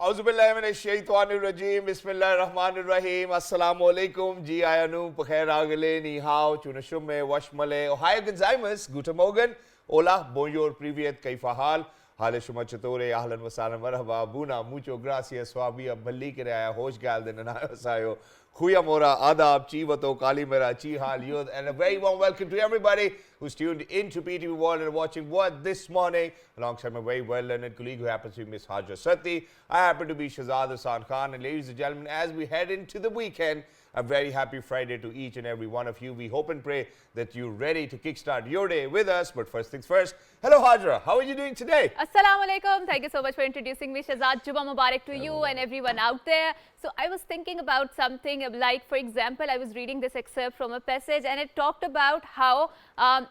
Auzubillahiminash-shaytanir-rajim, Bismillahir-Rahmanir-Rahim, Assalamualaikum, Ji Ayanu, Pukhair Agale, Ni Hao, Chunashumme, Washmale, Ohio Gonzaimas, Guten Morgen, Hola, Bonjour, Privyet, Kaifa Hal, Hale Shuma Chatore, Ahlan Wasana Marhaba, Buna, Mucho Gracias, Swabia, Balikere, Hosh Galden, and Ayasayo, Khuya Mora, Adab, Chivato, Kalimera, Chihal, Yud, and a very warm welcome to everybody who's tuned into PTV World and watching what this morning, alongside my very well-learned colleague who happens to be Miss Hajar Sati. I happen to be Shahzad Hassan Khan, and ladies and gentlemen, as we head into the weekend, a very happy Friday to each and every one of you. We hope and pray that you're ready to kickstart your day with us. But first things first, hello Hajra, how are you doing today? Assalamu alaikum. Thank you so much for introducing me, Shahzad. Juba Mubarak to you and everyone out there. So I was thinking about something like, for example, I was reading this excerpt from a passage and it talked about how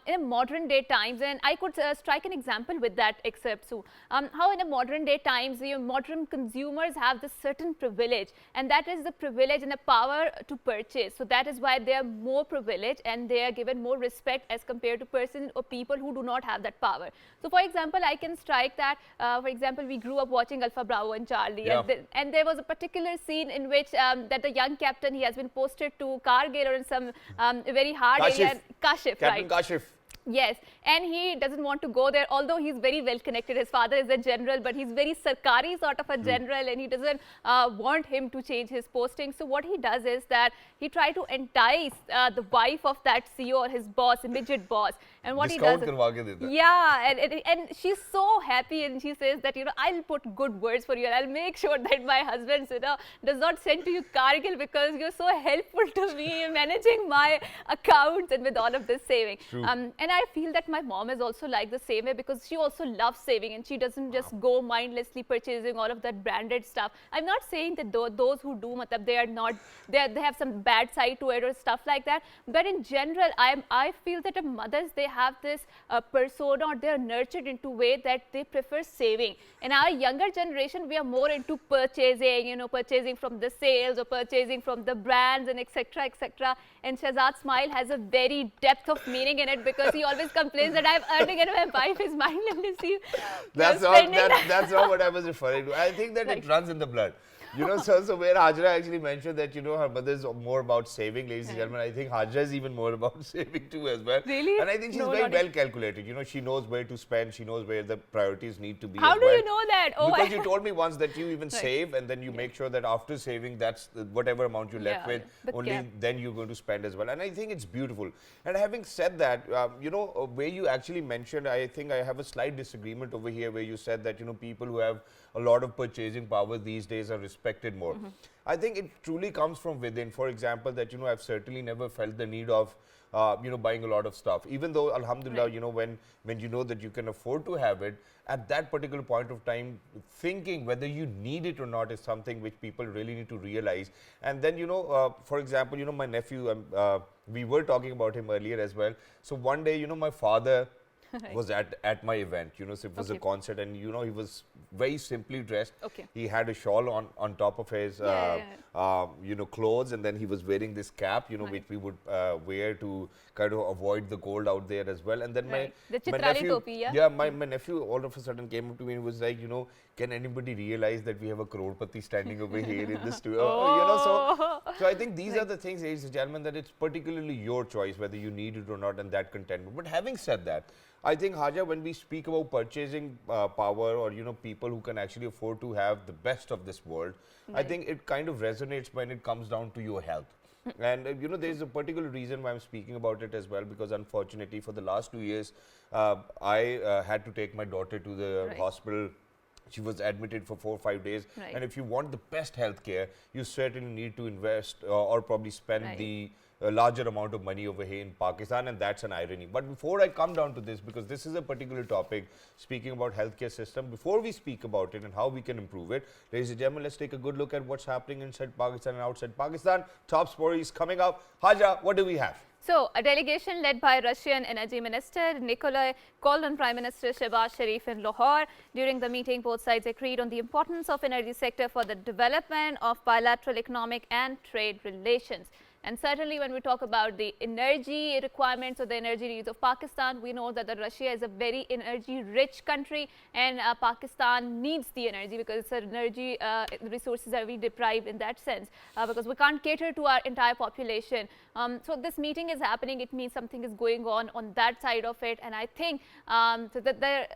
in modern day times, and I could strike an example with that excerpt too, how in a modern day times, modern consumers have this certain privilege, and that is the privilege and the power to purchase. So that is why they are more privileged and they are given more respect as compared to persons or people who do not have that power. So for example, I can strike that, for example, we grew up watching Alpha Bravo and Charlie, and there was a particular scene in which that the young captain, he has been posted to Kargil or in some very hard area. Kashif, Captain right. Kashif. Yes, and he doesn't want to go there, although he's very well connected. His father is a general, but he's very Sarkari sort of a general, and he doesn't want him to change his posting. So what he does is that he tries to entice the wife of that CEO or his boss, immediate boss. And what Discount he does is, yeah, and she's so happy, and she says that, I'll put good words for you, and I'll make sure that my husband, does not send to you Kargil because you're so helpful to me in managing my accounts and with all of this saving. And I feel that my mom is also like the same way, because she also loves saving and she doesn't just go mindlessly purchasing all of that branded stuff. I'm not saying that those who do, they are not, they have some bad side to it or stuff like that. But in general, I feel that the mothers, they have this persona, or they are nurtured into a way that they prefer saving. In our younger generation, we are more into purchasing, purchasing from the sales or purchasing from the brands and etc. etc. And Shahzad's smile has a very depth of meaning in it, because he always complains that I'm earning and my wife is mindlessly. That's not what I was referring to. I think that it runs in the blood. So where Hajra actually mentioned that, her mother is more about saving, ladies and gentlemen, I think Hajra is even more about saving too as well. Really? And I think she's very well calculated. She knows where to spend, she knows where the priorities need to be. How do you know that? Oh, because you told me once that you even save, and then you make sure that after saving, that's whatever amount you left with, only then you're going to spend as well. And I think it's beautiful. And having said that, where you actually mentioned, I think I have a slight disagreement over here, where you said that, people who have a lot of purchasing power these days are respected more. I think it truly comes from within. For example, that, I've certainly never felt the need of, buying a lot of stuff. Even though, alhamdulillah, when you know that you can afford to have it, at that particular point of time, thinking whether you need it or not is something which people really need to realize. And then, for example, my nephew, we were talking about him earlier as well. So one day, my father was at my event, so it was a concert, and he was very simply dressed. He had a shawl on top of his clothes, and then he was wearing this cap, which we would wear to kind of avoid the cold out there as well. And then my nephew, my nephew all of a sudden came up to me and was like, can anybody realize that we have a crorepati standing over here in the studio? So I think these are the things, ladies and gentlemen, that it's particularly your choice whether you need it or not, and that contentment. But having said that, I think, Haja, when we speak about purchasing power, or, people who can actually afford to have the best of this world, I think it kind of resonates when it comes down to your health. And, there's a particular reason why I'm speaking about it as well, because unfortunately for the last 2 years, I had to take my daughter to the hospital. She was admitted for 4 or 5 days. And if you want the best health care, you certainly need to invest or probably spend the a larger amount of money over here in Pakistan, and that's an irony. But before I come down to this, because this is a particular topic, speaking about healthcare system, before we speak about it and how we can improve it, ladies and gentlemen, let's take a good look at what's happening inside Pakistan and outside Pakistan. Top stories coming up. Haja, what do we have? So, a delegation led by Russian Energy Minister Nikolai called on Prime Minister Shehbaz Sharif in Lahore. During the meeting, both sides agreed on the importance of energy sector for the development of bilateral economic and trade relations. And certainly when we talk about the energy requirements or the energy needs of Pakistan, we know that Russia is a very energy rich country, and Pakistan needs the energy because its energy resources are very deprived in that sense, because we can't cater to our entire population. So this meeting is happening, it means something is going on that side of it. And I think so that there,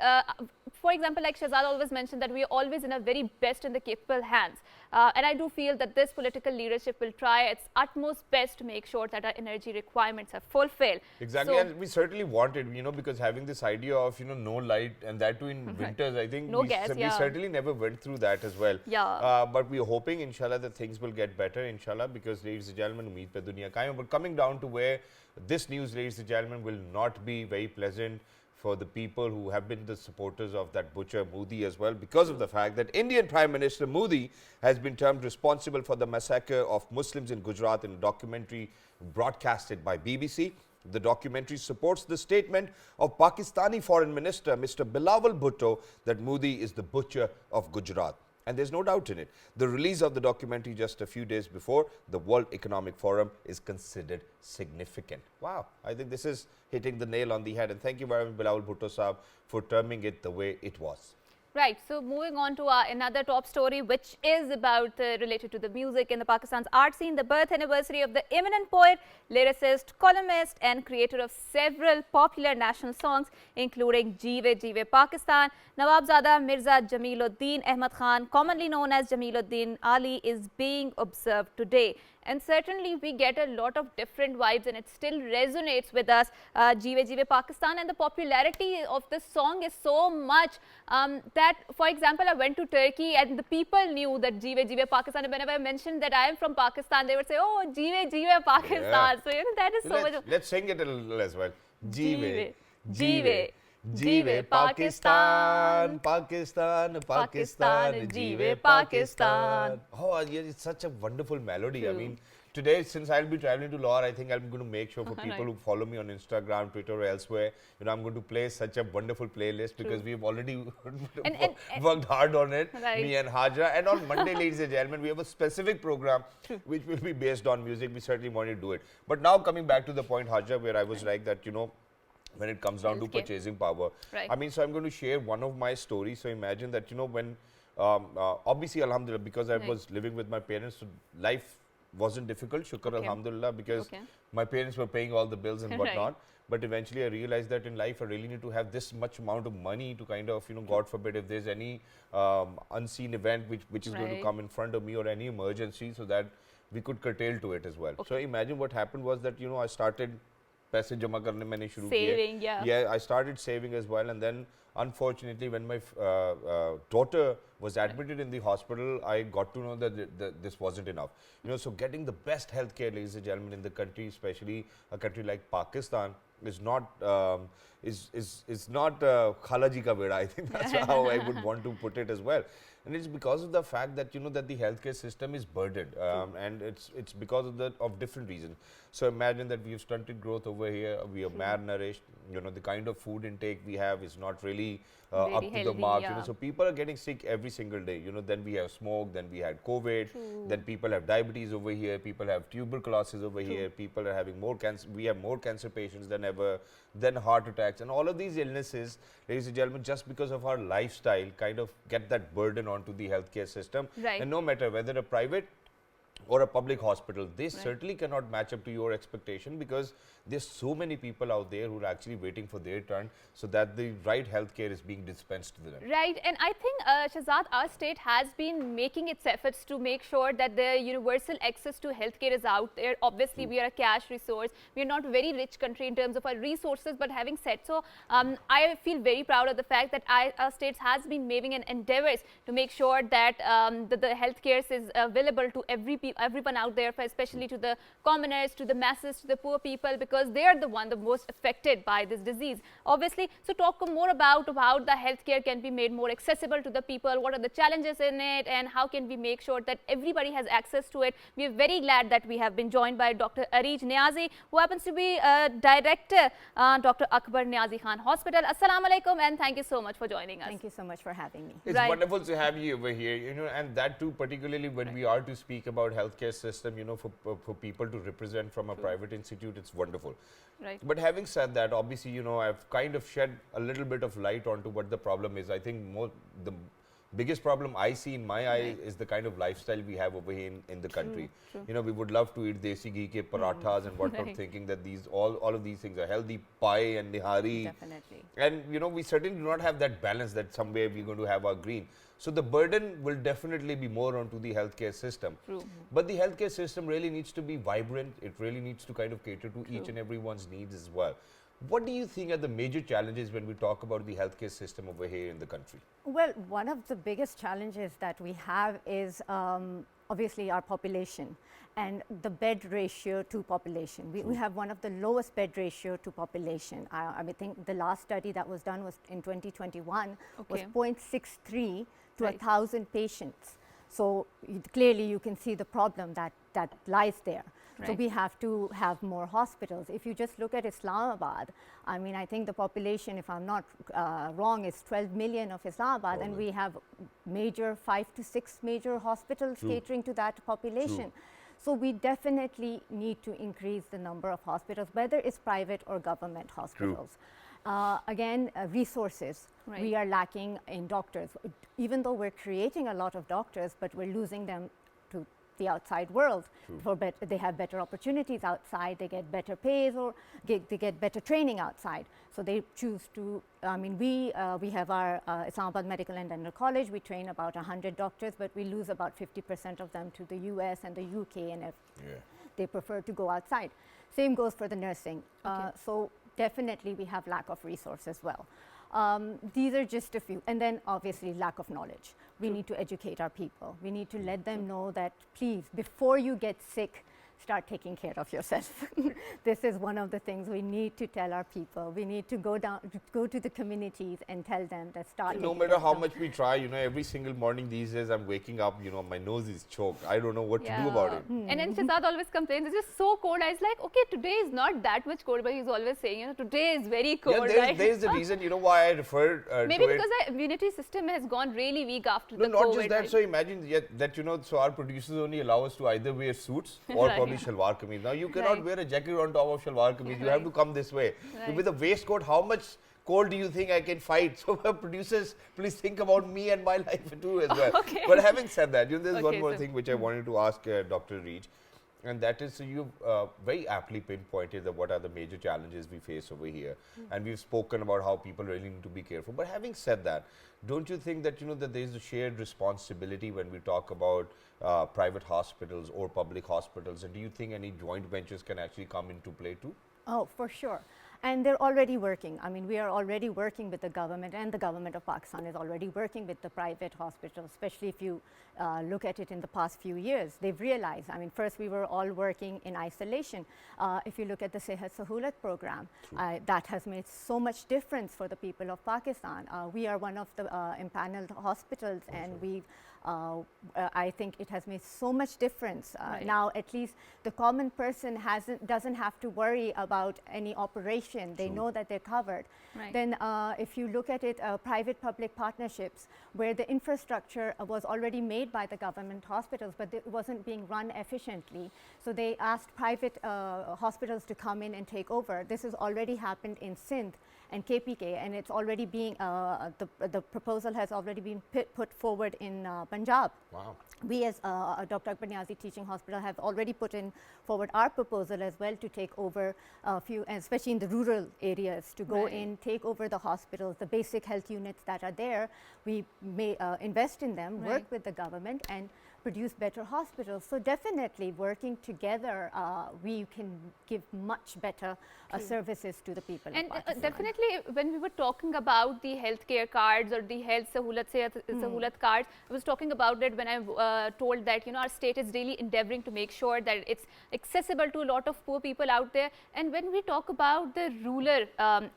for example, like Shehzad always mentioned, that we are always in a very best and the capable hands. And I do feel that this political leadership will try its utmost best to make sure that our energy requirements are fulfilled. Exactly, so, and we certainly wanted, because having this idea of, no light, and that too in winters, I think we certainly never went through that as well. Yeah. But we're hoping, inshallah, that things will get better, inshallah, because, ladies and gentlemen, umeed pe duniya kaayam. But coming down to where this news, ladies and gentlemen, will not be very pleasant for the people who have been the supporters of that butcher Modi as well, because of the fact that Indian Prime Minister Modi has been termed responsible for the massacre of Muslims in Gujarat in a documentary broadcasted by BBC. The documentary supports the statement of Pakistani Foreign Minister Mr. Bilawal Bhutto that Modi is the butcher of Gujarat. And there's no doubt in it. The release of the documentary just a few days before the World Economic Forum is considered significant. Wow, I think this is hitting the nail on the head. And thank you very much, Bilawal Bhutto Saab, for terming it the way it was. Right. So moving on to another top story, which is about related to the music in the Pakistan's art scene, the birth anniversary of the eminent poet, lyricist, columnist and creator of several popular national songs, including Jeeve Jeeve Pakistan. Nawabzada Mirza Jamiluddin Ahmad Khan, commonly known as Jamiluddin Ali, is being observed today. And certainly we get a lot of different vibes, and it still resonates with us, Jeeve Jeeve Pakistan. And the popularity of this song is so much that, for example, I went to Turkey and the people knew that Jeeve Jeeve Pakistan. And whenever I mentioned that I am from Pakistan, they would say, oh, Jeeve Jeeve Pakistan. Yeah. So, that is so much. Let's sing it a little as well. Jeeve, Jeeve, Jeeve Pakistan, Pakistan, Pakistan, Jeeve Pakistan. Oh, yeah, it's such a wonderful melody. True. I mean, today, since I'll be traveling to Lahore, I think I'm going to make sure for people who follow me on Instagram, Twitter or elsewhere, I'm going to play such a wonderful playlist. True. Because we've already worked hard on it, me and Hajra. And on Monday, ladies and gentlemen, we have a specific program which will be based on music. We certainly want to do it. But now coming back to the point, Hajra, where I was like that, when it comes down to purchasing power. Right. I mean, so I'm going to share one of my stories. So imagine that, when, obviously, alhamdulillah, because I was living with my parents, so life wasn't difficult, shukr alhamdulillah, because my parents were paying all the bills and whatnot. But eventually I realized that in life I really need to have this much amount of money to kind of, God forbid, if there's any unseen event which is going to come in front of me or any emergency, so that we could curtail to it as well. So imagine what happened was that, I started पैसे जमा करने मैंने शुरू किए. Yeah, I started saving as well, and then unfortunately when my daughter was admitted in the hospital, I got to know that this wasn't enough. So getting the best healthcare, ladies and gentlemen, in the country, especially a country like Pakistan, is not khala ji ka beda. I think that's how I would want to put it as well. And it's because of the fact that that the healthcare system is burdened, and it's because of different reasons. So imagine that we have stunted growth over here, we are malnourished. The kind of food intake we have is not really up to the mark. So people are getting sick every single day. Then we have smoke, then we had COVID, then people have diabetes over here, people have tuberculosis over here, people are having more cancer. We have more cancer patients than ever, then heart attacks, and all of these illnesses, ladies and gentlemen, just because of our lifestyle, kind of get that burden onto the healthcare system. And no matter whether a private or a public hospital, they certainly cannot match up to your expectation, because there's so many people out there who are actually waiting for their turn, so that the right healthcare is being dispensed to them. Right, and I think Shehzad, our state has been making its efforts to make sure that the universal access to healthcare is out there. Obviously, we are a cash resource. We are not a very rich country in terms of our resources, but having said so, I feel very proud of the fact that our state has been making an endeavors to make sure that the healthcare is available to everyone out there, especially to the commoners, to the masses, to the poor people, because they are the most affected by this disease. Obviously, so talk more about how the healthcare can be made more accessible to the people, what are the challenges in it, and how can we make sure that everybody has access to it. We are very glad that we have been joined by Dr. Areej Niazi, who happens to be Director, Dr. Akbar Niazi Khan Hospital. Assalamu alaikum, and thank you so much for joining us. Thank you so much for having me. It's wonderful to have you over here, and that too, particularly when we are to speak about healthcare system, you know, for people to represent from a private institute, it's wonderful. Right. But having said that, obviously, you know, I've kind of shed a little bit of light onto what the problem is. I think the biggest problem I see in my eye is the kind of lifestyle we have over here in the country. You know, we would love to eat desi ghee ke parathas and whatnot, thinking that these all of these things are healthy, pie and nihari. Definitely. And you know, we certainly do not have that balance that somewhere we're going to have our green. So the burden will definitely be more onto the healthcare system. True. But the healthcare system really needs to be vibrant. It really needs to kind of cater to each and everyone's needs as well. What do you think are the major challenges when we talk about the healthcare system over here in the country? Well, one of the biggest challenges that we have is obviously our population and the bed ratio to population. We have one of the lowest bed ratio to population. I think the last study that was done was in 2021 was 0.63 to 1,000 patients. So clearly you can see the problem that lies there. So we have to have more hospitals. If you just look at Islamabad, I mean, I think the population, if I'm not wrong, is 12 million of Islamabad, and we have 5 to 6 major hospitals catering to that population. So we definitely need to increase the number of hospitals, whether it's private or government hospitals. Again, resources. We are lacking in doctors. Even though we're creating a lot of doctors, but we're losing them to the outside world. They have better opportunities outside, they get better pays, or they get better training outside. So they choose to, I mean, we have our Islamabad Medical and Dental College. We train about 100 doctors, but we lose about 50% of them to the US and the UK, and they prefer to go outside. Same goes for the nursing. So definitely we have lack of resource as well. These are just a few. And then obviously lack of knowledge. We need to educate our people. We need to let them know that, please, before you get sick, start taking care of yourself. This is one of the things we need to tell our people. We need to go to the communities and tell them that start. No matter how much we try, you know, every single morning these days I'm waking up, you know, my nose is choked. I don't know what to do about it. And then Shehzad always complains, it's just so cold. I was like, okay, today is not that much cold, but he's always saying, you know, today is very cold. Yeah, there's the reason, you know, why I referred maybe to because the immunity system has gone really weak after the not COVID. Just that. So imagine that, you know, so our producers only allow us to either wear suits or probably shalwar kameez. Now you cannot wear a jacket on top of shalwar kameez. You have to come this way. With a waistcoat, how much cold do you think I can fight? So producers, please think about me and my life too as well. But having said that, you know, there's one more thing which I wanted to ask Dr. Reej. And that is, so you've very aptly pinpointed that what are the major challenges we face over here. And we've spoken about how people really need to be careful. But having said that, don't you think that, you know, that there is a shared responsibility when we talk about private hospitals or public hospitals? And do you think any joint ventures can actually come into play too? Oh, for sure. And they're already working. I mean, we are already working with the government, and the government of Pakistan is already working with the private hospitals, especially if you look at it in the past few years. They've realized, I mean, first we were all working in isolation. If you look at the Sehat Sahulat program, that has made so much difference for the people of Pakistan. We are one of the empaneled hospitals, and we've I think it has made so much difference. Now, at least the common person doesn't have to worry about any operation. They know that they're covered. Then if you look at it, private-public partnerships, where the infrastructure was already made by the government hospitals, but it wasn't being run efficiently. So they asked private hospitals to come in and take over. This has already happened in Sindh and KPK, and it's already being, the proposal has already been put forward in Punjab. Wow. We as Dr. Akbar Niazi Teaching Hospital have already put in forward our proposal as well to take over a few, especially in the rural areas, to go in, take over the hospitals, the basic health units that are there. We may invest in them, work with the government, and produce better hospitals. So definitely working together, we can give much better services to the people. And definitely when we were talking about the healthcare cards or the health Sahulat cards, I was talking about it when I told that, you know, our state is really endeavoring to make sure that it's accessible to a lot of poor people out there. And when we talk about the rural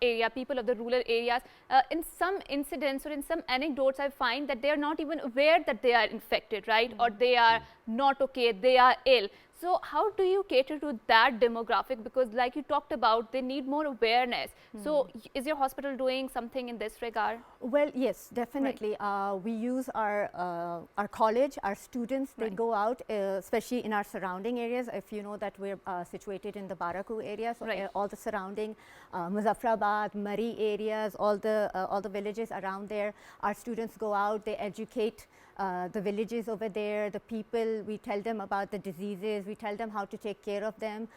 area, people of the rural areas, in some incidents or in some anecdotes, I find that they are not even aware that they are infected, right? Or they are not okay, they are ill. So how do you cater to that demographic? Because like you talked about, they need more awareness. So is your hospital doing something in this regard? Well, yes, definitely. We use our college, our students, they go out, especially in our surrounding areas. If you know that we're situated in the Baraku area, so all the surrounding Muzaffarabad, Murree areas, all the villages around there, our students go out, they educate the villages over there, the people, we tell them about the diseases, we tell them how to take care of them.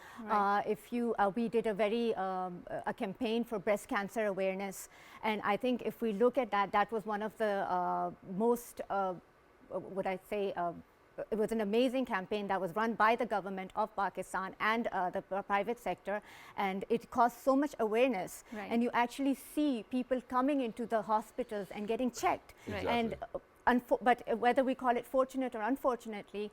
We did a campaign for breast cancer awareness, and I think if we look at that, that was one of the most, it was an amazing campaign that was run by the government of Pakistan and the private sector, and it caused so much awareness. And you actually see people coming into the hospitals and getting checked. And but whether we call it fortunate or unfortunately,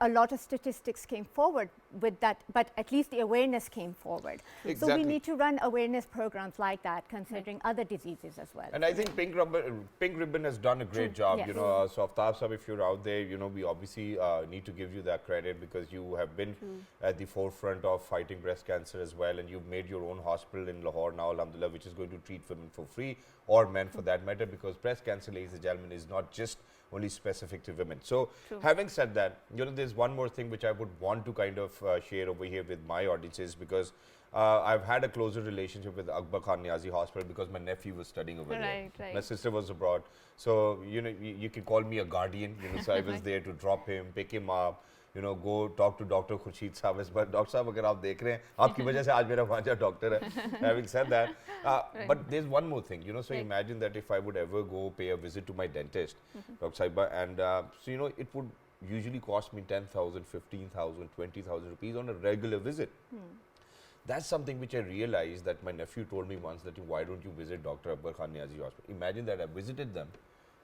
a lot of statistics came forward with that, but at least the awareness came forward. So we need to run awareness programs like that, considering other diseases as well. And I think Pink Ribbon has done a great job. You know, so Aftab Sahab, if you're out there, you know, we obviously need to give you that credit because you have been at the forefront of fighting breast cancer as well, and you've made your own hospital in Lahore now, alhamdulillah, which is going to treat women for free, or men for that matter, because breast cancer, ladies and gentlemen, is not just only specific to women. So having said that, you know, there's one more thing which I would want to kind of share over here with my audiences, because I've had a closer relationship with Akbar Khan Niazi Hospital because my nephew was studying over there. My sister was abroad. So, you know, you can call me a guardian, you know, so I was there to drop him, pick him up, you know, go talk to Dr. Khurshid Sahab as well. Dr. Sahab, अगर आप देख रहे हैं, आपकी वजह से आज मेरा भांजा doctor है. Having said that, but there's one more thing, you know, so imagine that if I would ever go pay a visit to my dentist, Dr. Saiba, and so, you know, it would usually cost me 10,000, 15,000, 20,000 rupees on a regular visit. That's something which I realized that my nephew told me once that, why don't you visit Dr. Akbar Khan Niazi Hospital? Imagine that I visited them.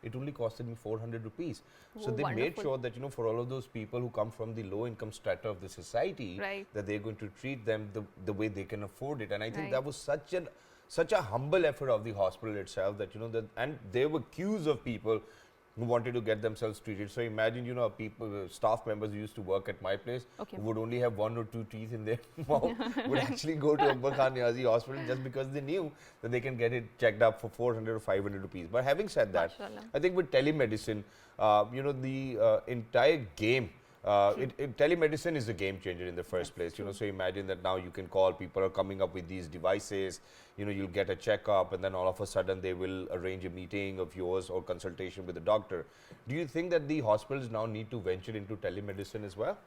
It only costed me 400 rupees. So they made sure that, you know, for all of those people who come from the low income strata of the society, that they're going to treat them the way they can afford it. And I think that was such a humble effort of the hospital itself that, you know, and there were queues of people who wanted to get themselves treated. So imagine, you know, staff members who used to work at my place who would only have 1 or 2 teeth in their mouth would actually go to Akbar Khan Niazi Hospital just because they knew that they can get it checked up for 400 or 500 rupees. But having said that, I think with telemedicine, you know, the entire game, telemedicine is a game changer in the first place, you know, so imagine that now you can call, people are coming up with these devices, you know, you'll get a checkup and then all of a sudden they will arrange a meeting of yours or consultation with the doctor. Do you think that the hospitals now need to venture into telemedicine as well?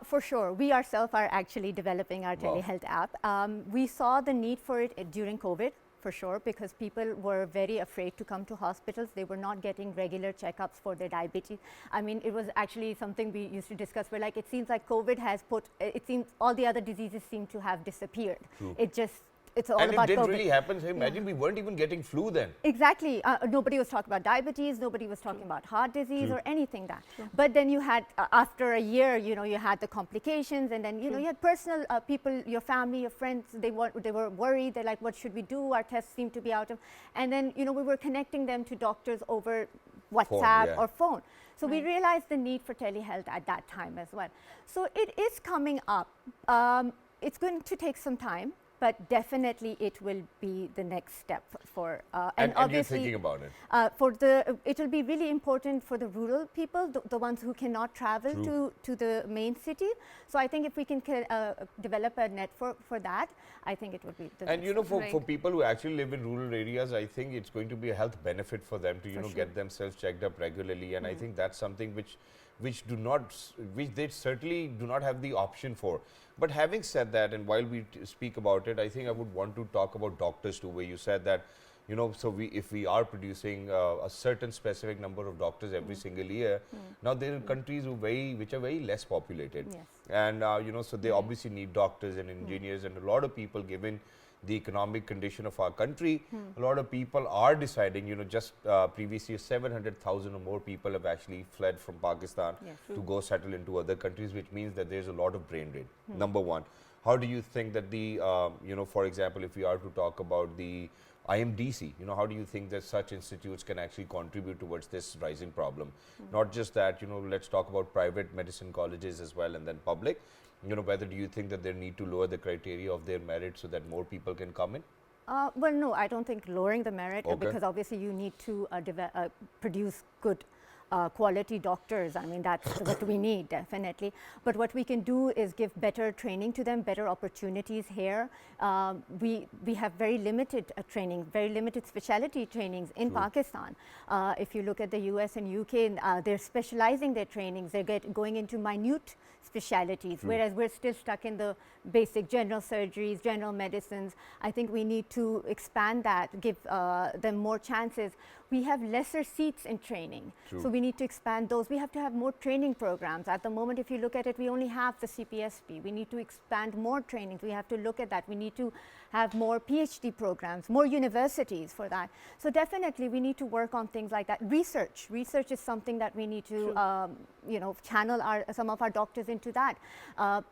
For sure. We ourselves are actually developing our telehealth app. We saw the need for it during COVID. For sure, because people were very afraid to come to hospitals. They were not getting regular checkups for their diabetes. I mean, it was actually something we used to discuss where, like, it seems like COVID has it seems all the other diseases seem to have disappeared. It's all about COVID. And it didn't really happen. So imagine we weren't even getting flu then. Exactly. Nobody was talking about diabetes. Nobody was talking about heart disease or anything that. But then you had, after a year, you know, you had the complications, and then, you know, you had personal people, your family, your friends, they were worried. They're like, what should we do? Our tests seem to be out of. And then, you know, we were connecting them to doctors over WhatsApp or phone. So we realized the need for telehealth at that time as well. So it is coming up. It's going to take some time, but definitely it will be the next step for and obviously you're thinking about it. It will be really important for the rural people, the ones who cannot travel to the main city. So I think if we can develop a network for that, I think it would be the and you know, for people who actually live in rural areas, I think it's going to be a health benefit for them to, you know, get themselves checked up regularly, and I think that's something which they certainly do not have the option for. But having said that, and while we speak about it, I think I would want to talk about doctors too, where you said that, you know, so if we are producing a certain specific number of doctors every single year, now there are countries which are very less populated, and you know, so they obviously need doctors and engineers, and a lot of people, given the economic condition of our country, a lot of people are deciding, you know, just previous year 700,000 or more people have actually fled from Pakistan to go settle into other countries, which means that there's a lot of brain drain. Number one, how do you think that the, you know, for example, if we are to talk about the IMDC, you know, how do you think that such institutes can actually contribute towards this rising problem? Not just that, you know, let's talk about private medicine colleges as well, and then public. You know, whether do you think that they need to lower the criteria of their merit so that more people can come in? Well, no, I don't think lowering the merit, Okay. because obviously you need to produce good quality doctors. I mean, that's what we need, definitely. But what we can do is give better training to them, better opportunities here. We have very limited training, very limited specialty trainings in Pakistan. If you look at the US and UK, they're specializing their trainings. They're going into minute specialities, whereas we're still stuck in the basic general surgeries, general medicines. I think we need to expand that, give them more chances. We have lesser seats in training, so we need to expand those. We have to have more training programs. At the moment, if you look at it, we only have the CPSP. We need to expand more trainings. We have to look at that. We need to have more PhD programs, more universities for that. So definitely we need to work on things like that. Research is something that we need to you know, channel some of our doctors into that.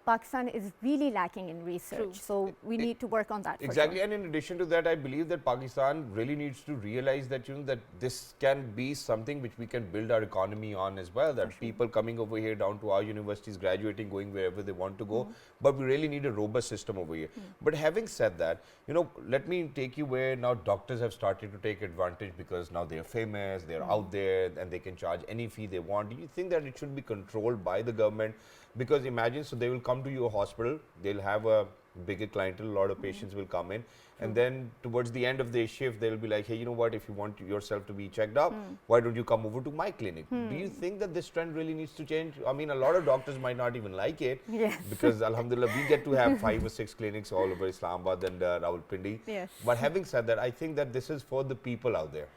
Pakistan is really lacking in research, so we need to work on that. Exactly, and in addition to that, I believe that Pakistan really needs to realize that, you know, that this can be something which we can build our economy on as well, that people coming over here down to our universities, graduating, going wherever they want to go, but we really need a robust system over here. But having said that, you know, let me take you where now doctors have started to take advantage, because now they are famous, they are out there, and they can charge any fee they want. Do you think that it should be controlled by the government? Because imagine, so they will come to your hospital, they'll have a bigger clientele, a lot of patients will come in, and then towards the end of their shift, they'll be like, hey, you know what, if you want yourself to be checked up, why don't you come over to my clinic? Do you think that this trend really needs to change? I mean, a lot of doctors might not even like it, because alhamdulillah, we get to have 5 or 6 clinics all over Islamabad and Rawalpindi. But having said that, I think that this is for the people out there.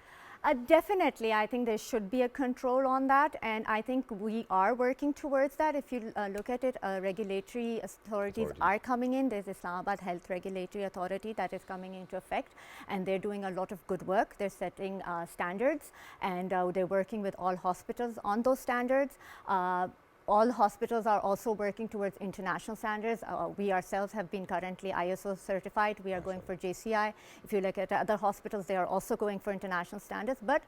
Definitely, I think there should be a control on that, and I think we are working towards that. If you look at it, regulatory authorities are coming in. There's Islamabad Health Regulatory Authority that is coming into effect, and they're doing a lot of good work. They're setting standards, and they're working with all hospitals on those standards. All hospitals are also working towards international standards. We ourselves have been currently ISO certified. We are going for JCI. If you look at other hospitals, they are also going for international standards. But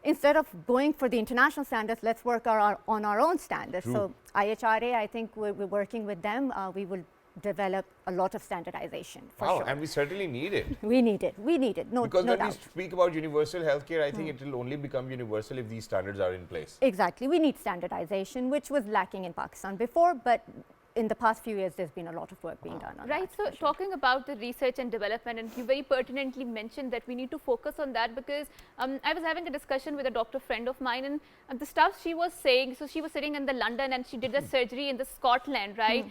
instead of going for the international standards, let's work on our own standards. So IHRA, I think we're working with them. We will develop a lot of standardization for sure. And we certainly need it. We need it. We need it. Because no when doubt. we speak about universal healthcare, I think it will only become universal if these standards are in place. Exactly. We need standardization, which was lacking in Pakistan before, but in the past few years, there's been a lot of work being done on that. Right, so talking about the research and development, and you very pertinently mentioned that we need to focus on that, because I was having a discussion with a doctor friend of mine, and the stuff she was saying, so she was sitting in the London and she did the surgery in the Scotland, right?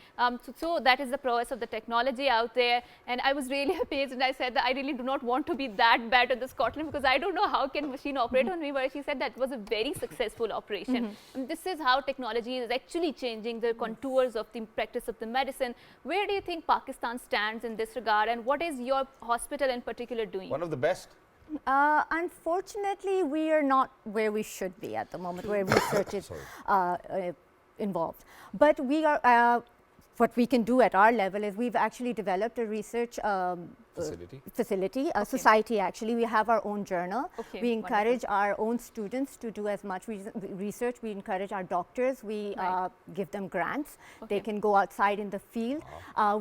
So that is the prowess of the technology out there, and I was really amazed, and I said that I really do not want to be that bad at the Scotland, because I don't know how can machine operate on me, but she said that was a very successful operation. And this is how technology is actually changing the contours of the practice of the medicine. Where do you think Pakistan stands in this regard, and what is your hospital in particular doing? One of the best. Unfortunately, we are not where we should be at the moment, where research is involved. But we are, what we can do at our level is we've actually developed a research facility, a society actually. We have our own journal. We encourage our own students to do as much research. We encourage our doctors. We give them grants. They can go outside in the field.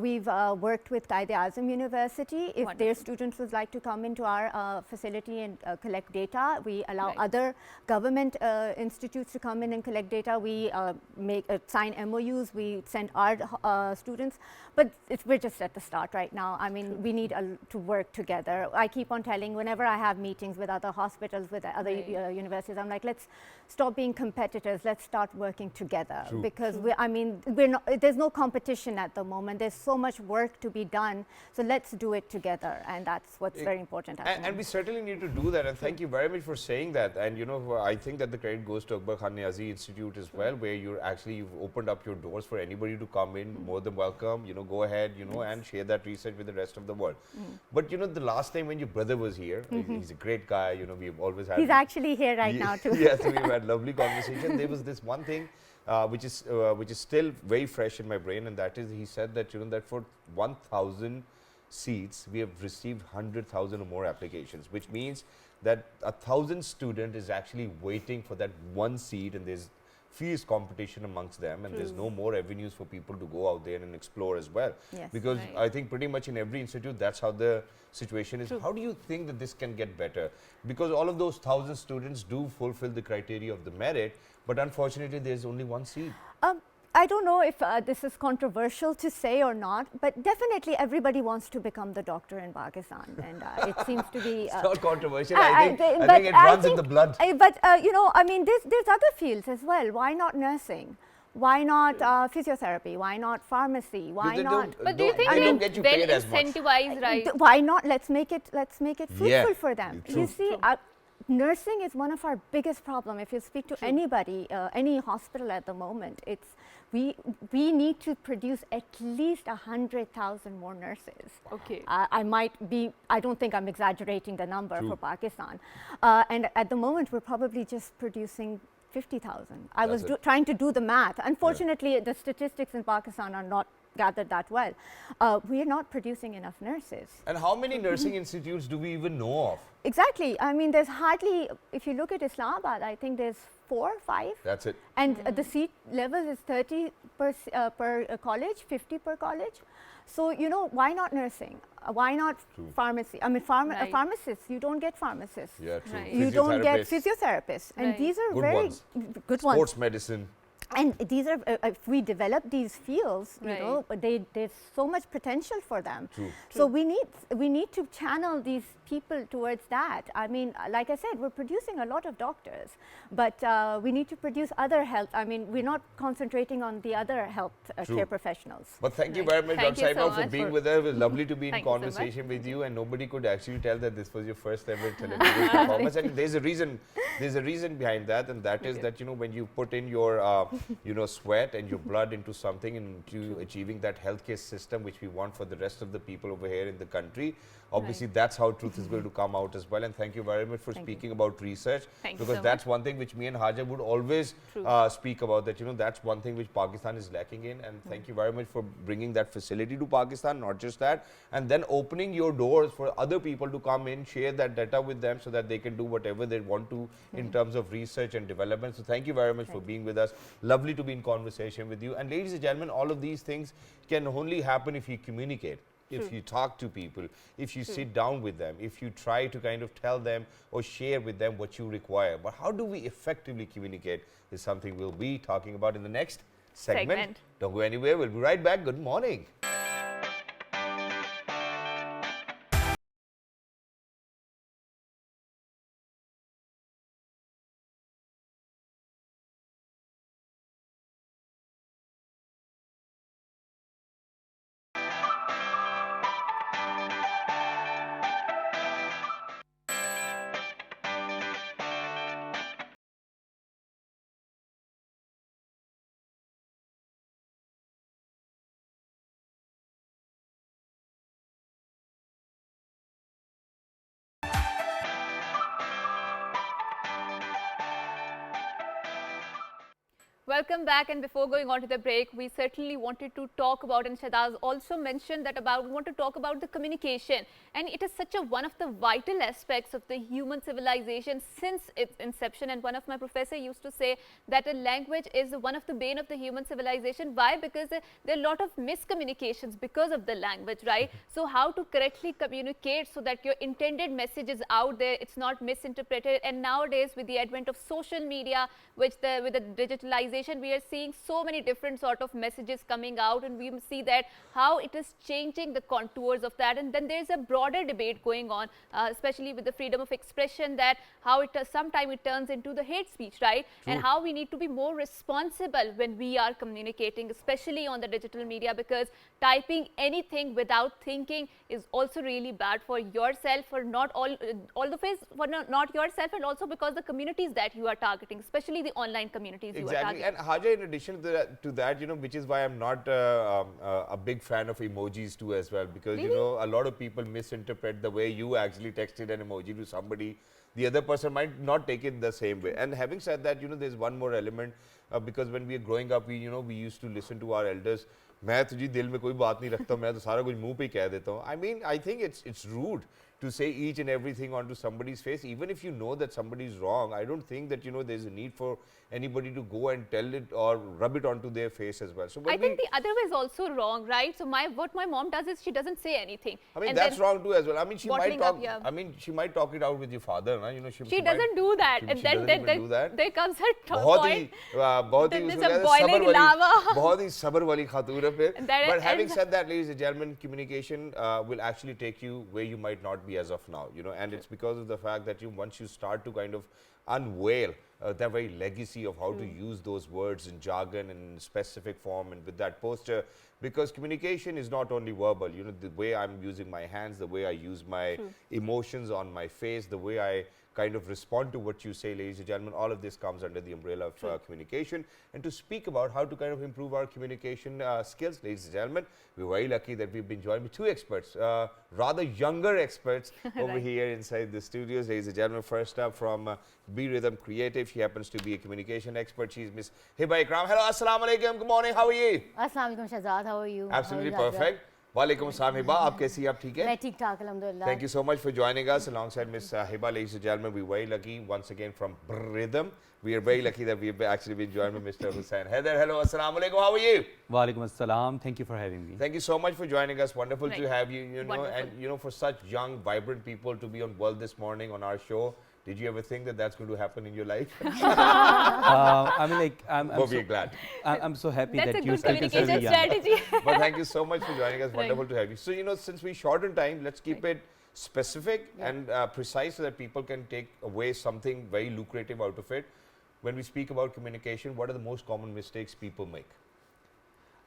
We've worked with Quaid-e-Azam University. If their students would like to come into our facility and collect data, we allow other government institutes to come in and collect data. We sign MOUs. We send our students. But we're just at the start right now. I mean, we need to work together. I keep on telling, whenever I have meetings with other hospitals, with other universities, I'm like, let's stop being competitors. Let's start working together. Because there's no competition at the moment. There's so much work to be done. So let's do it together, and that's what's very important. And we certainly need to do that. And thank you very much for saying that. And you know, I think that the credit goes to Akbar Khan Niazi Institute as well, where you've opened up your doors for anybody to come in. More than welcome. You know, go ahead. You know, and share that research with the rest of the world. But you know, the last time when your brother was here, he's a great guy. You know, we've always had. He's actually here right now too. Yes, we've had lovely conversation. There was this one thing which is still very fresh in my brain, and that is he said that, you know, that for 1,000 seats, we have received 100,000 or more applications, which means that 1,000 student is actually waiting for that one seat, and there's fierce competition amongst them, and there's no more avenues for people to go out there and explore as well. Yes. Because I think pretty much in every institute, that's how the situation is. How do you think that this can get better? Because all of those 1,000 students do fulfill the criteria of the merit, but unfortunately, there's only one seat. I don't know if this is controversial to say or not, but definitely everybody wants to become the doctor in Pakistan, and it seems to be. It's not controversial. I think it runs in the blood. But you know, I mean, there's other fields as well. Why not nursing? Why not physiotherapy? Why not pharmacy? Why not? But do you think don't get you well paid as much. incentivized, right? Why not? Let's make it fruitful Yeah, for them. true. You see, nursing is one of our biggest problem. If you speak to anybody, any hospital at the moment, it's we need to produce at least 100,000 more nurses. Okay. I don't think I'm exaggerating the number for Pakistan. And at the moment, we're probably just producing 50,000. I was trying to do the math. Unfortunately, the statistics in Pakistan are not gathered that well. We are not producing enough nurses. And how many nursing institutes do we even know of? Exactly. I mean, there's hardly, if you look at Islamabad, I think there's 4 or 5. That's it. And the seat level is 30 per college, 50 per college. So, you know, why not nursing? Why not pharmacy? I mean, pharmacists, you don't get pharmacists. Yeah, true. Right. You don't get physiotherapists. And these are Good very ones. good ones. Sports medicine. And these are, if we develop these fields, you know, there's so much potential for them. True. So we need to channel these people towards that. I mean, like I said, we're producing a lot of doctors, but we need to produce other health. I mean, we're not concentrating on the other health care professionals. But thank you very much, Thank Dr. you so Saima, for much being with us. It was lovely to be in Thank you so conversation with you, and nobody could actually tell that this was your first ever television performance. And there's a reason behind that, and that is that, you know, when you put in your you know, sweat and your blood into something, into achieving that healthcare system which we want for the rest of the people over here in the country, obviously that's how truth is going to come out as well. And thank you very much for speaking about research, because that's one thing which me and Haja would always speak about, that, you know, that's one thing which Pakistan is lacking in. And thank you very much for bringing that facility to Pakistan, not just that, and then opening your doors for other people to come in, share that data with them so that they can do whatever they want to in terms of research and development. So thank you very much for being with us. Lovely to be in conversation with you. And ladies and gentlemen, all of these things can only happen if you communicate. If you talk to people, if you sit down with them, if you try to kind of tell them or share with them what you require. But how do we effectively communicate is something we'll be talking about in the next segment. Don't go anywhere. We'll be right back. Good morning. Welcome back, and before going on to the break, we certainly wanted to talk about, and Shahbaz also mentioned that we want to talk about the communication, and it is such a one of the vital aspects of the human civilization since its inception. And one of my professor used to say that a language is one of the bane of the human civilization. Why? Because there are a lot of miscommunications because of the language, right? So how to correctly communicate so that your intended message is out there, it's not misinterpreted. And nowadays, with the advent of social media, with the digitalization, we are seeing so many different sort of messages coming out, and we see that how it is changing the contours of that. And then there's a broader debate going on, especially with the freedom of expression, that how it sometimes it turns into the hate speech, right? And how we need to be more responsible when we are communicating, especially on the digital media, because typing anything without thinking is also really bad for yourself, for not all the ways, for not yourself, and also because the communities that you are targeting, especially the online communities you are targeting. And Haja, in addition to that, you know, which is why I'm not a big fan of emojis too as well, because you know, a lot of people misinterpret the way you actually texted an emoji to somebody. The other person might not take it the same way. And having said that, you know, there's one more element, because when we are growing up, we used to listen to our elders मैं तुझे दिल में कोई बात नहीं रखता, मैं तो सारा कुछ मुंह पे कह देता हूँ. I mean, I think it's rude to say each and everything onto somebody's face, even if you know that somebody is wrong. I don't think that, you know, there's a need for anybody to go and tell it or rub it onto their face as well. So I think the other way is also wrong, right? So what my mom does is she doesn't say anything. I mean, that's wrong too as well. I mean, she might talk. Up, yeah. I mean, she might talk it out with your father, na? You know, she doesn't do that, and then there comes her point. There's a boiling lava. बहुत ही सबर वाली खातून है फिर. But having said that, ladies and gentlemen, communication will actually take you where you might not be as of now, you know, and it's because of the fact that once you start to kind of unveil that very legacy of how to use those words in jargon and in specific form and with that posture, because communication is not only verbal, you know, the way I'm using my hands, the way I use my emotions on my face, the way I kind of respond to what you say, ladies and gentlemen, all of this comes under the umbrella of communication. And to speak about how to kind of improve our communication skills, ladies and gentlemen, we're very lucky that we've been joined with two experts, rather younger experts over here inside the studios. Ladies and gentlemen, first up from B Rhythm Creative, she happens to be a communication expert. She's Miss Hiba Ikram. Hello, assalamu alaikum. Good morning. How are you? Assalamu alaikum, Shahzad. How are you? Absolutely perfect. Walaikum assalam, Hiba. आप कैसी हैं? आप ठीक हैं? मैं ठीक ठाक, alhamdulillah. Thank you so much for joining us alongside Miss Hiba. Ladies and gentlemen, we're very lucky once again from Rhythm. We are very lucky that we've actually been joined by Mr. Hussain. Heather, hello, assalamu alaikum. How are you? Walaikum assalam. Thank you for having me. Thank you so much for joining us. Wonderful to have you. You know, and you know, for such young, vibrant people to be on World this morning on our show. Did you ever think that that's going to happen in your life? I mean, like, we're glad. I'm so happy that's that you still consider me young. Strategy. But thank you so much for joining us. Wonderful to have you. So, you know, since we shorten time, let's keep it specific and precise so that people can take away something very lucrative out of it. When we speak about communication, what are the most common mistakes people make?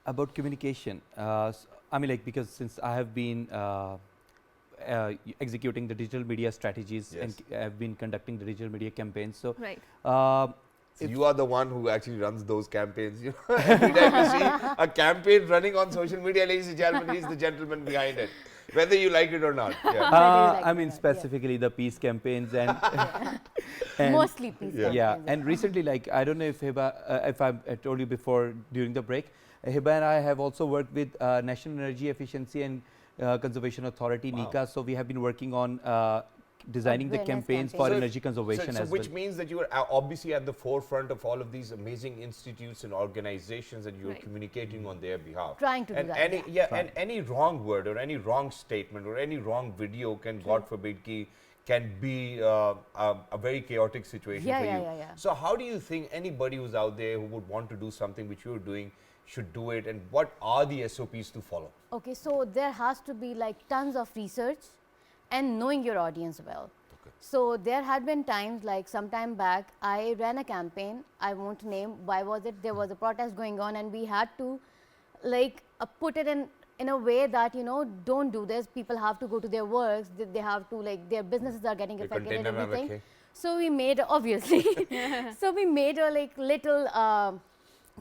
About communication, I mean, like, because since I have been executing the digital media strategies and I've been conducting the digital media campaigns. So, so you are the one who actually runs those campaigns. You know, every time you see a campaign running on social media, ladies and gentlemen, he's the gentleman behind it, whether you like it or not. Yeah. I mean, specifically the peace campaigns and, and mostly peace campaigns. Yeah, and recently, like, I don't know if Hiba, if I told you before during the break, Hiba and I have also worked with National Energy Efficiency and Conservation Authority, NECA. So we have been working on designing the campaigns for energy conservation as well. Which means that you are obviously at the forefront of all of these amazing institutes and organizations, and you're communicating on their behalf. Trying to do that. And any wrong word or any wrong statement or any wrong video can, God forbid, can be a very chaotic situation for you. So how do you think anybody who's out there who would want to do something which you're doing should do it, and what are the SOPs to follow? Okay, so there has to be like tons of research and knowing your audience well. Okay. So there had been times, like some time back, I ran a campaign, I won't name, why was it? There was a protest going on and we had to like put it in a way that, you know, don't do this, people have to go to their works, they have to, like, their businesses are getting affected and everything. So we made, obviously, so we made a like little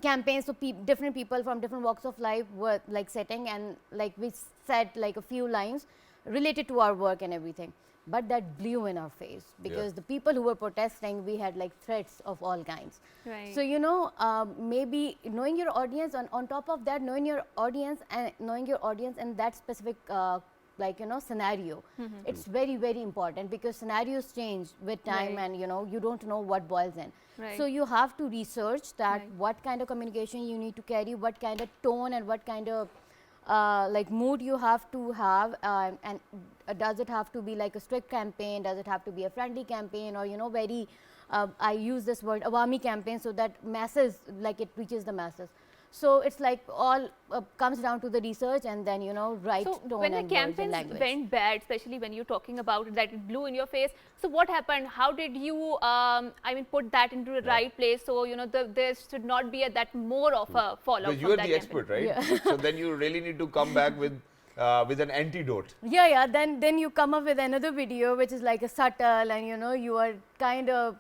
campaigns, so different people from different walks of life were like setting, and like we said like a few lines related to our work and everything. But that blew in our face because the people who were protesting, we had like threats of all kinds. Right. So, you know, maybe knowing your audience, on top of that, knowing your audience in that specific like, you know, scenario, it's very, very important because scenarios change with time and, you know, you don't know what boils in. Right. So you have to research that what kind of communication you need to carry, what kind of tone and what kind of like mood you have to have, and does it have to be like a strict campaign, does it have to be a friendly campaign, or, you know, very, I use this word, awami campaign, so that masses, like it reaches the masses. So it's like all comes down to the research and then, you know, right tone and when the campaigns went bad, especially when you're talking about that it blew in your face, so what happened? How did you, I mean, put that into the right place? So, you know, there should not be that more of a follow-up. But you are the expert, right? So then you really need to come back with an antidote. Then you come up with another video which is like a subtle, and, you know, you are kind of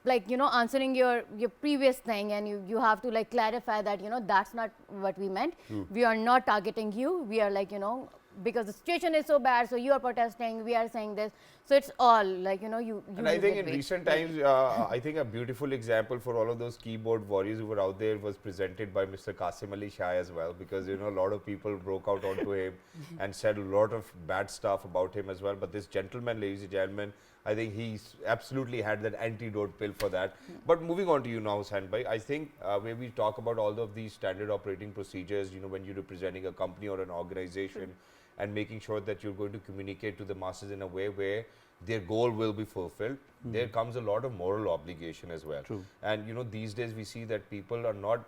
like, you know, answering your previous thing, and you have to like clarify that, you know, that's not what we meant. We are not targeting you. We are like, you know, because the situation is so bad, so you are protesting, we are saying this. So it's all like, you know, you And I move think with in weight. recent times, I think a beautiful example for all of those keyboard warriors who were out there was presented by Mr. Qasim Ali Shah as well, because you know a lot of people broke out onto him and said a lot of bad stuff about him as well. But this gentleman, ladies and gentlemen, I think he's absolutely had that antidote pill for that. But moving on to you now, Hussain bhai, I think where we talk about all of these standard operating procedures, you know, when you're representing a company or an organization, and making sure that you're going to communicate to the masses in a way where their goal will be fulfilled, there comes a lot of moral obligation as well. True. And you know, these days we see that people are not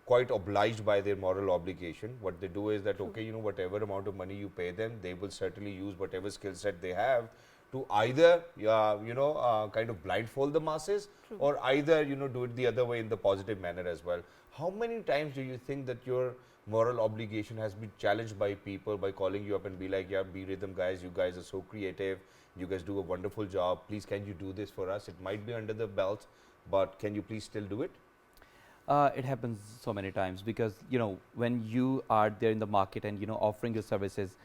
quite obliged by their moral obligation. What they do is that, okay, you know, whatever amount of money you pay them, they will certainly use whatever skill set they have to either, kind of blindfold the masses, or either, you know, do it the other way in the positive manner as well. How many times do you think that your moral obligation has been challenged by people by calling you up and be like, yeah, Be Rhythm guys, you guys are so creative, you guys do a wonderful job, please can you do this for us? It might be under the belt, but can you please still do it? It happens so many times because, you know, when you are there in the market and, you know, offering your services,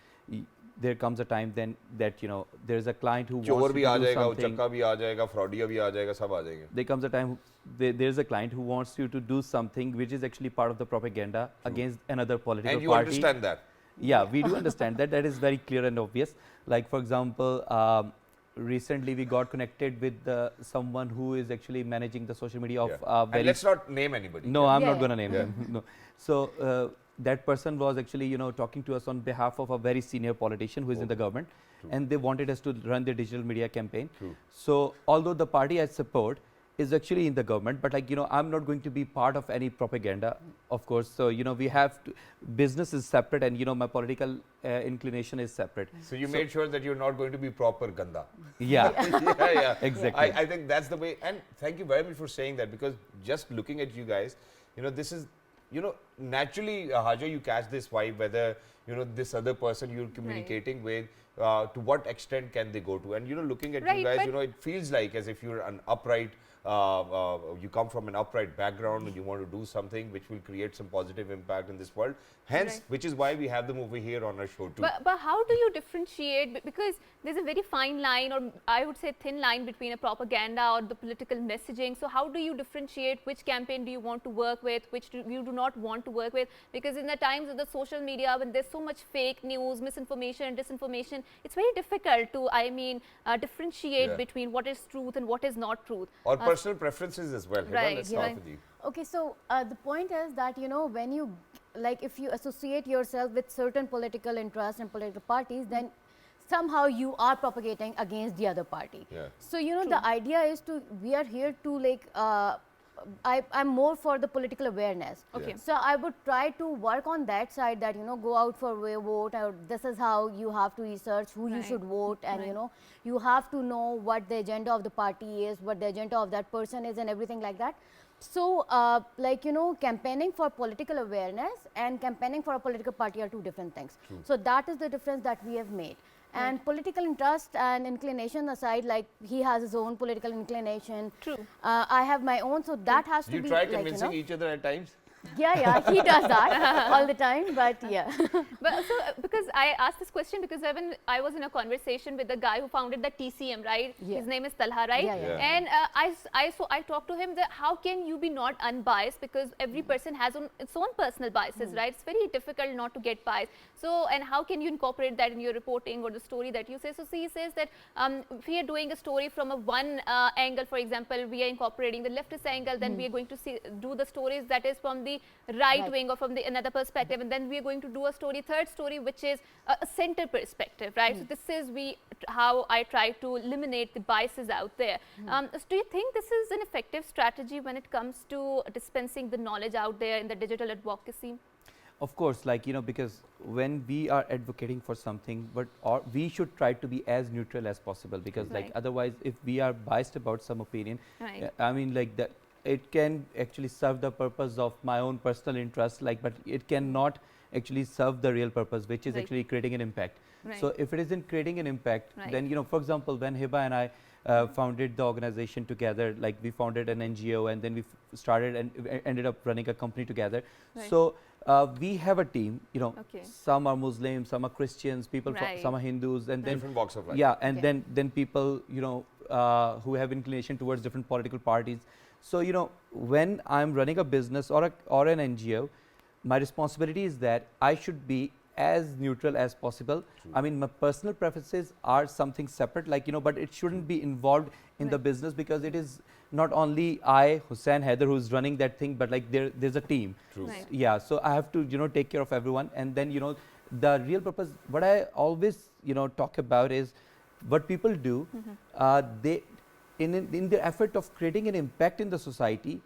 there comes a time then that, you know, there's a client who चोर wants भी to uh do जाएगा, something. उचक्का भी आ जाएगा, फ्रॉडिया भी आ जाएगा, सब आ जाएंगे. There comes a time, there's a client who wants you to do something which is actually part of the propaganda against another political And you party. understand that. Yeah, we do understand that. That is very clear and obvious. Like, for example, recently we got connected with someone who is actually managing the social media of And very. let's not name anybody. No, I'm Yeah, not yeah. going to name them. No. So that person was actually, you know, talking to us on behalf of a very senior politician who is in the government, and they wanted us to run their digital media campaign. So although the party I support is actually in the government, but like, you know, I'm not going to be part of any propaganda, of course. So, you know, we have to, business is separate, and, you know, my political inclination is separate. So you made sure that you're not going to be proper ganda. Yeah. Yeah. Exactly. I think that's the way. And thank you very much for saying that, because just looking at you guys, you know, this is, you know, naturally, Haja, you catch this vibe whether, you know, this other person you're communicating with, to what extent can they go to. And, you know, looking at you guys, you know, it feels like as if you're an upright, you come from an upright background and you want to do something which will create some positive impact in this world. Hence, which is why we have them over here on our show too. But how do you differentiate? Because there's a very fine line, or I would say thin line, between a propaganda or the political messaging. So how do you differentiate which campaign do you want to work with, which you do not want to work with? Because in the times of the social media, when there's so much fake news, misinformation, disinformation, it's very difficult to, differentiate between what is truth and what is not truth. Or personal preferences as well. Right, Let's yeah. start with you. Okay, so the point is that, you know, when you, like, if you associate yourself with certain political interests and political parties, then somehow you are propagating against the other party. Yeah. So, you know, the idea is to, we are here to, like, I'm more for the political awareness. Okay. So I would try to work on that side, that, you know, go out for a vote, or this is how you have to research who you should vote, and, you know, you have to know what the agenda of the party is, what the agenda of that person is, and everything like that. So, like, you know, campaigning for political awareness and campaigning for a political party are two different things. So that is the difference that we have made. And political interest and inclination aside, like, he has his own political inclination. True. I have my own, so that has to You be, try like, convincing you know, each other at times? yeah, he does that all the time, but yeah. But so, because I asked this question because when I was in a conversation with the guy who founded the TCM, right? Yeah. His name is Talha, right? Yeah. And I talked to him that how can you be not unbiased, because every person has its own personal biases, right? It's very difficult not to get biased. So, and how can you incorporate that in your reporting or the story that you say? So, he says that if we are doing a story from a one angle, for example, we are incorporating the leftist angle, then we are going to do the stories that is from the right wing or from the another perspective, and then we are going to do a third story, which is a center perspective, right? So this is how I try to eliminate the biases out there. So do you think this is an effective strategy when it comes to dispensing the knowledge out there in the digital advocacy? Of course, like, you know, because when we are advocating for something, we should try to be as neutral as possible, because like otherwise, if we are biased about some opinion, I mean, like, that it can actually serve the purpose of my own personal interest, like, but it cannot actually serve the real purpose, which is actually creating an impact. So if it isn't creating an impact, then, you know, for example, when Hiba and I founded the organization together. Like we founded an NGO and then we started and ended up running a company together. Right. So we have a team, you know, Okay. some are Muslims, some are Christians, people Right. some are Hindus, and then Different walks of life. yeah, and Yeah. then people, you know, who have inclination towards different political parties. So you know, when I'm running a business or an NGO, my responsibility is that I should be as neutral as possible. I mean, my personal preferences are something separate, like, you know, but it shouldn't be involved in the Right. business, because it is not only I, Hussain Haider, who's running that thing, but like there's a team. True. Right. Yeah, so I have to, you know, take care of everyone. And then, you know, the real purpose, what I always, you know, talk about is what people do, they, in the effort of creating an impact in the society,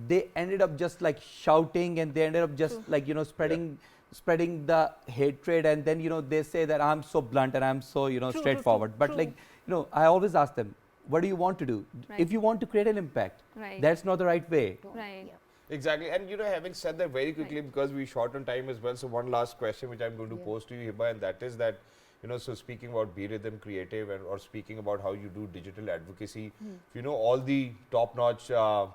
they ended up just like shouting, and they ended up just like, you know, spreading the hatred, and then, you know, they say that I'm so blunt and I'm so, you know, True, true, straightforward. true, But true. like, you know, I always ask them, what do you want to do? Right. If you want to create an impact, Right. that's not the right way. Right. Exactly. And you know, having said that very quickly, because we short on time as well, so one last question which I'm going to pose to you, Hiba, and that is that, you know, so speaking about Be Rhythm Creative, and or speaking about how you do digital advocacy, you know, all the top-notch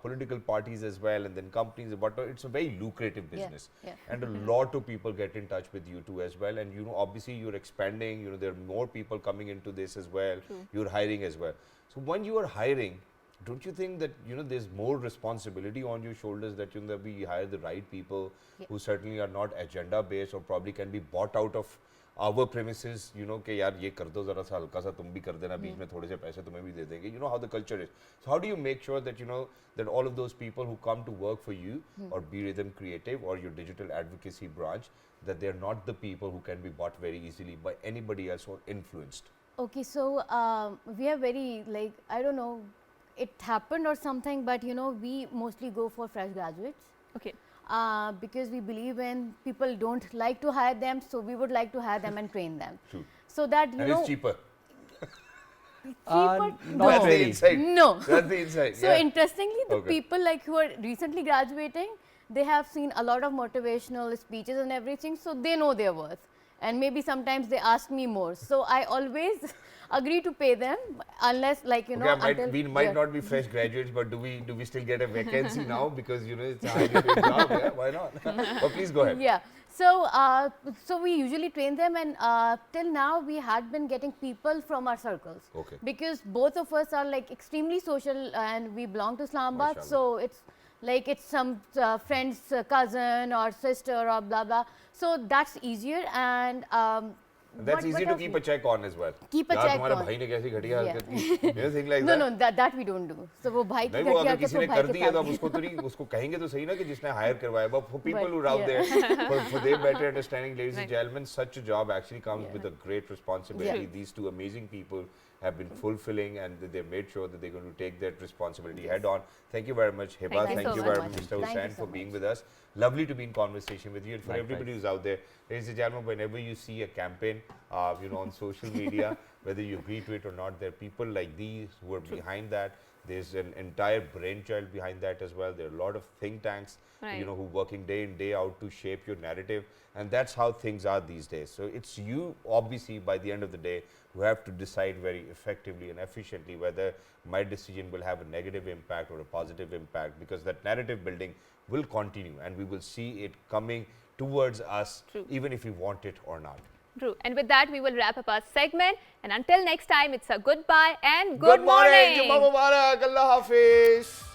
political parties as well, and then companies, but it's a very lucrative Yeah, business. yeah. And a lot of people get in touch with you too as well. And, you know, obviously you're expanding, you know, there are more people coming into this as well. You're hiring as well. So when you are hiring, don't you think that, you know, there's more responsibility on your shoulders, that, you know, that we hire the right people who certainly are not agenda based, or probably can be bought out of our premises, you know, कि यार ये कर दो जरा सा हल्का सा तुम भी कर देना, बीच में थोड़े से पैसे तुम्हें भी दे देंगे. You know how the culture is. So how do you make sure that, you know, that all of those people who come to work for you or Be Rhythm Creative or your digital advocacy branch, that they're not the people who can be bought very easily by anybody else or influenced? Okay, so we are very, like, I don't know, it happened or something, but you know, we mostly go for fresh graduates. Okay. Because we believe in people don't like to hire them, so we would like to hire them and train them. True. So that, you And know, it's cheaper. cheaper. not That's the really. inside. No. That's the inside. So yeah. interestingly, the Okay. people like who are recently graduating, they have seen a lot of motivational speeches and everything, so they know their worth. And maybe sometimes they ask me more. So I always agree to pay them, unless, like, you know, until we might yeah. not be fresh graduates, but do we still get a vacancy now, because, you know, it's a highly paid job? Yeah, why not? But please go ahead. Yeah. So, so we usually train them, and till now we had been getting people from our circles. Okay. Because both of us are like extremely social, and we belong to Islamabad. Mashallah. So it's like it's some friend's cousin or sister or blah blah. So that's easier, and And that's easy to keep a check on as well. Keep a यार, check तुम्हारे on. भाई ने कैसी घटिया Yeah. हरकत की? You know, thing like no, that? no, that we don't do. So वो भाई की नहीं, वो घटिया अगर हरकत किसी वो ने भाई कर के दी है तो साथ आप उसको तो नहीं, उसको कहेंगे तो सही ना कि जिसने हायर करवाया. But for people But, who are out yeah. there, for their better understanding, ladies and Right. gentlemen, such a job actually comes with a great responsibility. Yeah. These two amazing people have been fulfilling, and they made sure that they're going to take that responsibility head on. Thank you very much, Hiba. Thank you Thank so you very much. much, Mr. Thank you Hussain, so for being much. with us. Lovely to be in conversation with you. And for Likewise. everybody who's out there, ladies and gentlemen, whenever you see a campaign, you know, on social media, whether you agree to it or not, there are people like these who are behind that. There's an entire brainchild behind that as well. There are a lot of think tanks, Right. you know, who working day in, day out to shape your narrative. And that's how things are these days. So it's you, obviously, by the end of the day, who have to decide very effectively and efficiently whether my decision will have a negative impact or a positive impact, because that narrative building will continue, and we will see it coming towards us, True. even if we want it or not. True. And with that, we will wrap up our segment. And until next time, it's a goodbye and Good good morning. morning. Jummah Mubarak. Allah Hafiz.